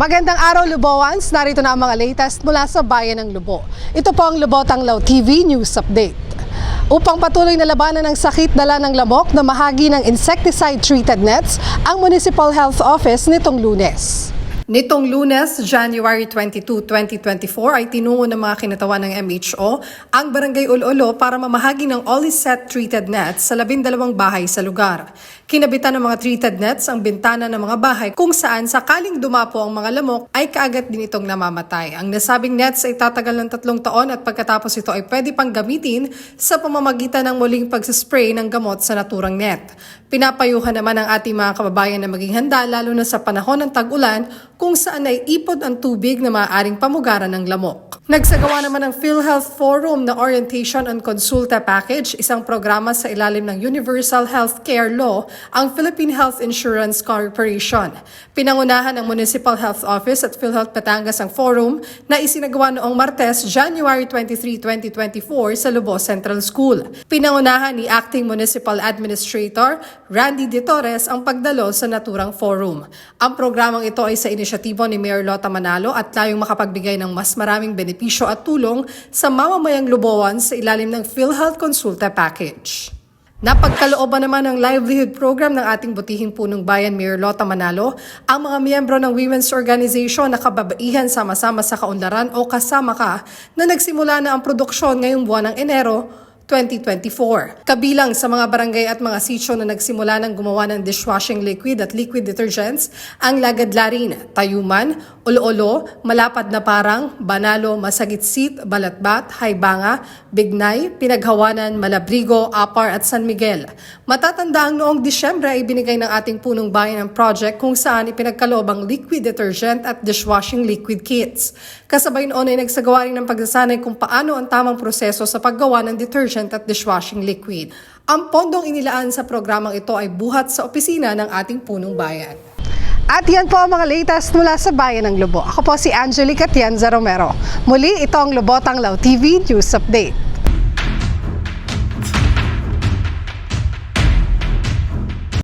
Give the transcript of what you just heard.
Magandang araw, Luboans. Narito na ang mga latest mula sa Bayan ng Lubo. Ito po ang Lubo Tanglaw TV News Update. Upang patuloy na labanan ng sakit dala ng lamok na mahagi ng insecticide-treated nets, ang Municipal Health Office nitong Lunes. Nitong Lunes, January 22, 2024 ay tinungo ng mga kinatawan ng MHO ang Barangay Ulolo para mamahagi ng Olicet treated nets sa 12 bahay sa lugar. Kinabitan ng mga treated nets ang bintana ng mga bahay kung saan sakaling dumapo ang mga lamok ay kaagad din itong namamatay. Ang nasabing nets ay tatagal ng 3 taon at pagkatapos ito ay pwede pang gamitin sa pamamagitan ng muling pagsispray ng gamot sa naturang net. Pinapayuhan naman ang ating mga kababayan na maging handa lalo na sa panahon ng tag-ulan kung saan ay ipod ang tubig na maaaring pamugaran ng lamok. Nagsagawa naman ng PhilHealth Forum na Orientation on Consulta Package, isang programa sa ilalim ng Universal Healthcare Law, ang Philippine Health Insurance Corporation. Pinangunahan ng Municipal Health Office at PhilHealth Batangas ang forum na isinagawa noong Martes, January 23, 2024 sa Lubo Central School. Pinangunahan ni Acting Municipal Administrator Randy De Torres ang pagdalo sa naturang forum. Ang programang ito ay sa inisyatibo ni Mayor Lota Manalo at layong makapagbigay ng mas maraming benepisyo at tulong sa mamamayang Luboan sa ilalim ng PhilHealth Consulta Package. Napagkalooban naman ng livelihood program ng ating butihing punong bayan Mayor Lota Manalo ang mga miyembro ng women's organization na kababaihan sama-sama sa kaunlaran o kasama ka na nagsimula na ang produksyon ngayong buwan ng Enero 2024. Kabilang sa mga barangay at mga sitio na nagsimula ng gumawa ng dishwashing liquid at liquid detergents ang Lagadlarin, Tayuman, Ulolo, Malapad na Parang, Banalo, Masagitsit, Balatbat, Haybanga, Bignay, Pinaghawanan, Malabrigo, Apar at San Miguel. Matatanda ang noong Disyembre ay binigay ng ating punong bayan ang project kung saan ipinagkaloob ang liquid detergent at dishwashing liquid kits. Kasabay noon ay nagsagawa rin ng pagsasanay kung paano ang tamang proseso sa paggawa ng detergent at dishwashing liquid. Ang pondong inilaan sa programang ito ay buhat sa opisina ng ating punong bayan. At yan po ang mga latest mula sa Bayan ng Lubo. Ako po si Angelica Tienza Romero. Muli, ito ang Lubo Tanglaw TV News Update.